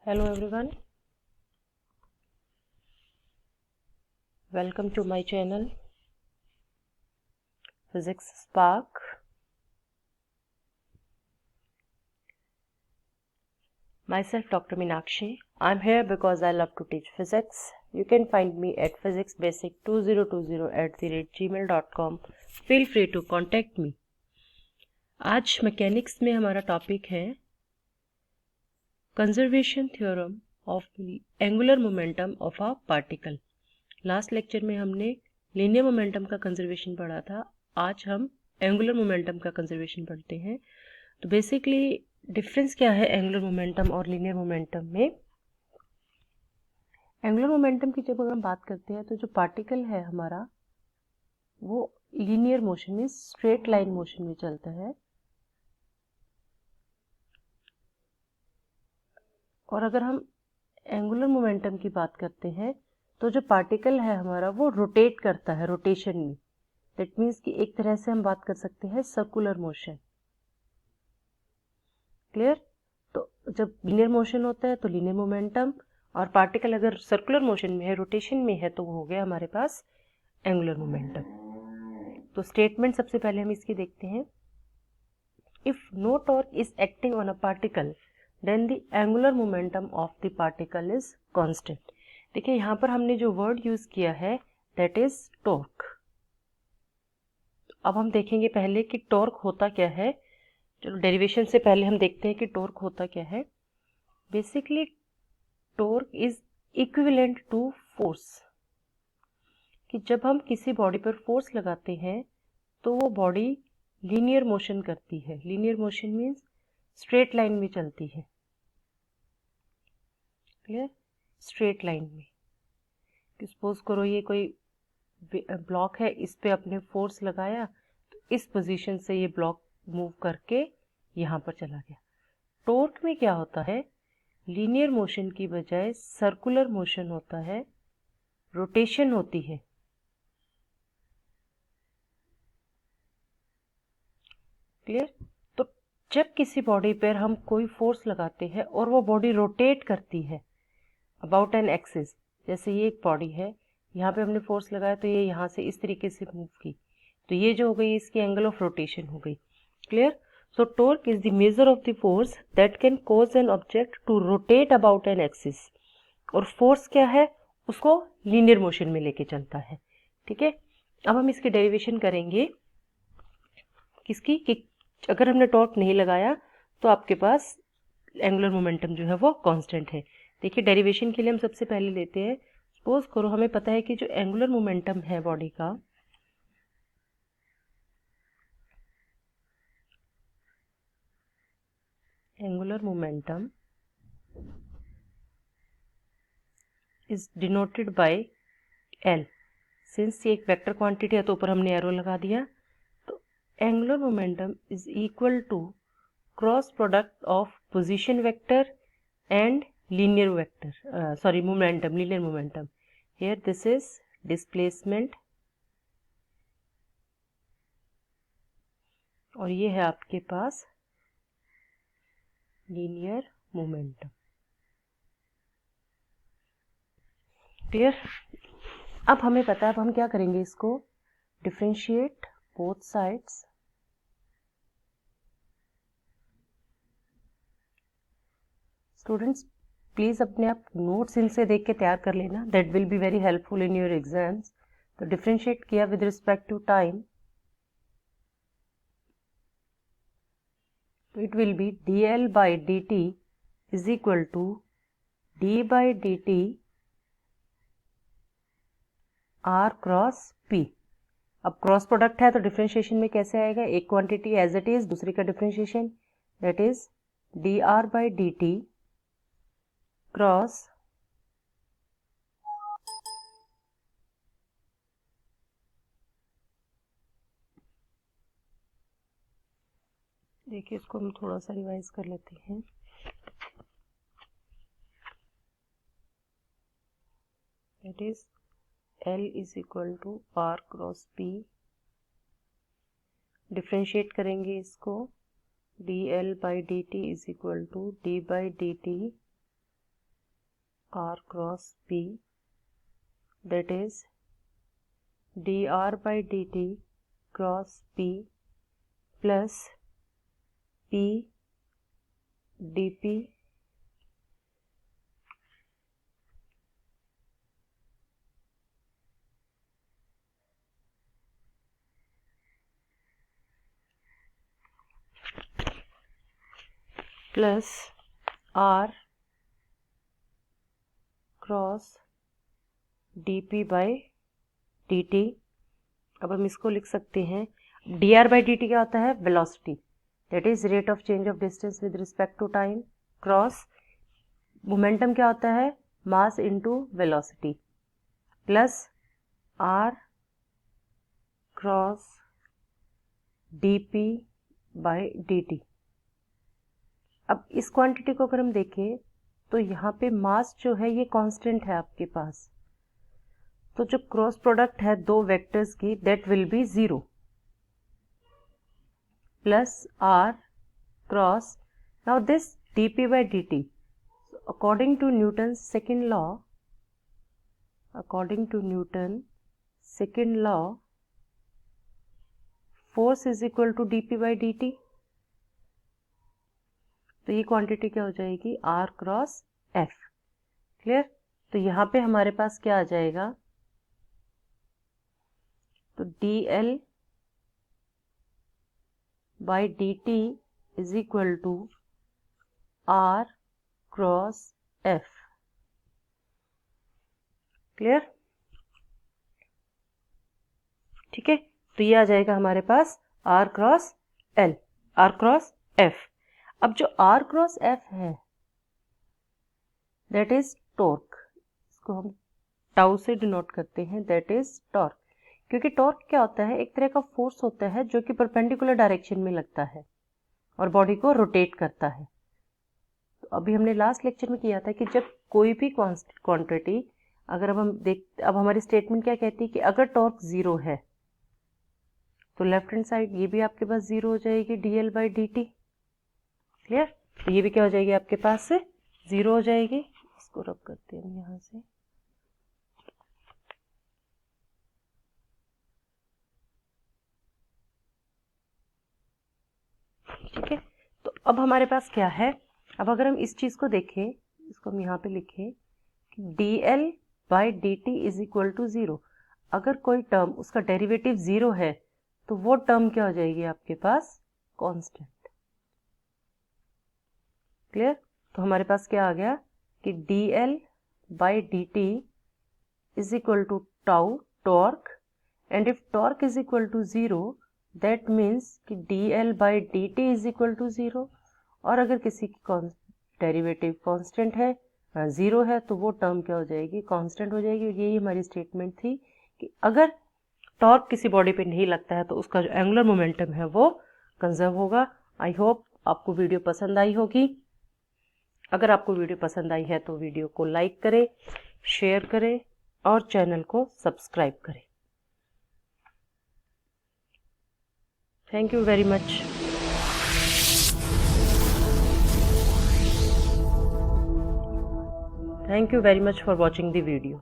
Hello everyone, welcome to my channel Physics Spark. Myself Dr. Meenakshi. I'm here because I love to teach physics. You can find me at physicsbasic2020@gmail.com. Feel free to contact me. आज mechanics में हमारा topic है conservation theorem of angular momentum of a particle. Last lecture में हमने linear momentum का conservation पढ़ा था। आज हम एंगुलर मोमेंटम का कंजर्वेशन पढ़ते हैं। तो बेसिकली डिफरेंस क्या है एंगुलर मोमेंटम और लीनियर मोमेंटम में? एंगुलर मोमेंटम की जब हम बात करते हैं तो जो पार्टिकल है हमारा वो लीनियर मोशन में, स्ट्रेट लाइन मोशन में चलता है, और अगर हम एंगुलर मोमेंटम की बात करते हैं तो जो पार्टिकल है हमारा वो रोटेट करता है रोटेशन में। दैट मीन्स कि एक तरह से हम बात कर सकते हैं सर्कुलर मोशन। क्लियर? तो जब लीनियर मोशन होता है तो लीनियर मोमेंटम, और पार्टिकल अगर सर्कुलर मोशन में है, रोटेशन में है, तो वो हो गया हमारे पास एंगुलर मोमेंटम। तो स्टेटमेंट सबसे पहले हम इसकी देखते हैं। If no torque is acting on a particle then the angular momentum of the particle is constant. देखिए यहाँ पर हमने जो वर्ड यूज किया है दैट इज टॉर्क। अब हम देखेंगे पहले कि टॉर्क होता क्या है। चलो डेरिवेशन से पहले हम देखते हैं कि टॉर्क होता क्या है। Basically torque is equivalent to force. कि जब हम किसी बॉडी पर फोर्स लगाते हैं तो वो बॉडी लीनियर मोशन करती है। Linear motion means straight line में चलती है। क्लियर? स्ट्रेट लाइन में। सपोज करो ये कोई ब्लॉक है, इस पे अपने फोर्स लगाया तो इस पोजीशन से ये ब्लॉक मूव करके यहाँ पर चला गया। टॉर्क में क्या होता है? लीनियर मोशन की बजाय सर्कुलर मोशन होता है, रोटेशन होती है। क्लियर? तो जब किसी बॉडी पर हम कोई फोर्स लगाते हैं और वो बॉडी रोटेट करती है अबाउट एन एक्सिस, जैसे ये एक बॉडी है, यहाँ पे हमने फोर्स लगाया तो ये यहाँ से इस तरीके से मूव की, तो ये जो हो गई इसकी एंगल ऑफ रोटेशन हो गई। Clear? So torque is the measure of the force that can cause an object to rotate about an axis. और फोर्स क्या है? उसको लीनियर मोशन में लेके चलता है। ठीक है, अब हम इसकी डेरिवेशन करेंगे किसकी, कि अगर हमने टॉर्क नहीं लगाया तो आपके पास एंगुलर मोमेंटम जो है वो कांस्टेंट है। देखिए डेरिवेशन के लिए हम सबसे पहले लेते हैं, सपोज करो हमें पता है कि जो एंगुलर मोमेंटम है बॉडी का, angular momentum is denoted by L. Since ये एक वेक्टर क्वांटिटी है तो ऊपर हमने एरो लगा दिया। तो angular momentum is equal to cross product of position vector and linear vector, momentum, linear momentum. Here this is displacement और ये है आपके पास linear momentum. क्लियर? अब हमें पता है, अब हम क्या करेंगे, इसको differentiate both sides. Students please अपने आप नोट्स इनसे देख के तैयार कर लेना, that will be very helpful in your exams. तो डिफरेंशिएट किया विद रिस्पेक्ट टू टाइम, तो it will be dl by dt is equal to d by dt r cross p। अब क्रॉस प्रोडक्ट है तो डिफरेंशिएशन में कैसे आएगा? एक क्वांटिटी एज इट इज, दूसरी का differentiation, that is dr by dt cross देखिए इसको हम थोड़ा सा रिवाइज कर लेते हैं। That is L is equal to R cross P। Differentiate करेंगे इसको, dl by dt is equal to d by dt R cross P, that is dr by dt cross P plus P dP plus R cross dP by dt। अब हम इसको लिख सकते हैं, dr by dt क्या होता है? Velocity, that is rate of change of distance with respect to time, cross momentum क्या होता है? Mass into velocity, plus R cross dP by dt। अब इस क्वांटिटी को अगर हम देखें तो यहाँ पे मास जो है ये कांस्टेंट है आपके पास, तो जो क्रॉस प्रोडक्ट है दो वेक्टर्स की that will be 0, plus R cross, now this dP by dt, according to Newton second law, force is equal to dP by dt। तो ये क्वांटिटी क्या हो जाएगी? R cross F। क्लियर? तो यहाँ पे हमारे पास क्या आ जाएगा? तो dl by dt is equal to R cross F। Clear? ठीक है, तो ये आ जाएगा हमारे पास R क्रॉस F। अब जो R क्रॉस F है दैट इज टॉर्क, इसको हम टाउ से डिनोट करते हैं, दैट इज टॉर्क। क्योंकि टॉर्क क्या होता है? एक तरह का फोर्स होता है जो कि परपेंडिकुलर डायरेक्शन में लगता है और बॉडी को रोटेट करता है। तो अभी हमने लास्ट लेक्चर में किया था कि जब कोई भी क्वांटिटी, अगर अब हमारी स्टेटमेंट क्या कहती है कि अगर टॉर्क 0 है तो लेफ्ट हैंड साइड ये भी आपके पास 0 हो जाएगी, dl बाई dt। क्लियर? तो ये भी क्या हो जाएगी आपके पास से? 0 हो जाएगी। इसको रब करते हैं यहाँ से, ठीक है। तो अब हमारे पास क्या है? अब अगर हम इस चीज को देखें, इसको हम यहाँ पे लिखें कि dl by dt is equal to 0। अगर कोई टर्म उसका डेरिवेटिव 0 है तो वो टर्म क्या हो जाएगी आपके पास? कांस्टेंट। क्लियर? तो हमारे पास क्या आ गया कि dl by dt is equal to tau torque, and if torque is equal to 0 that means कि dl by dt is equal to 0। और अगर किसी की डेरिवेटिव कांस्टेंट है, 0 है, तो वो टर्म क्या हो जाएगी? कांस्टेंट हो जाएगी। और यही हमारी स्टेटमेंट थी कि अगर टॉर्क किसी बॉडी पे नहीं लगता है तो उसका जो एंगुलर मोमेंटम है वो कंजर्व होगा। आई होप आपको वीडियो पसंद आई होगी। अगर आपको वीडियो पसंद आई है तो वीडियो को लाइक करें, शेयर करें और चैनल को सब्सक्राइब करें। Thank you very much. Thank you very much for watching the video.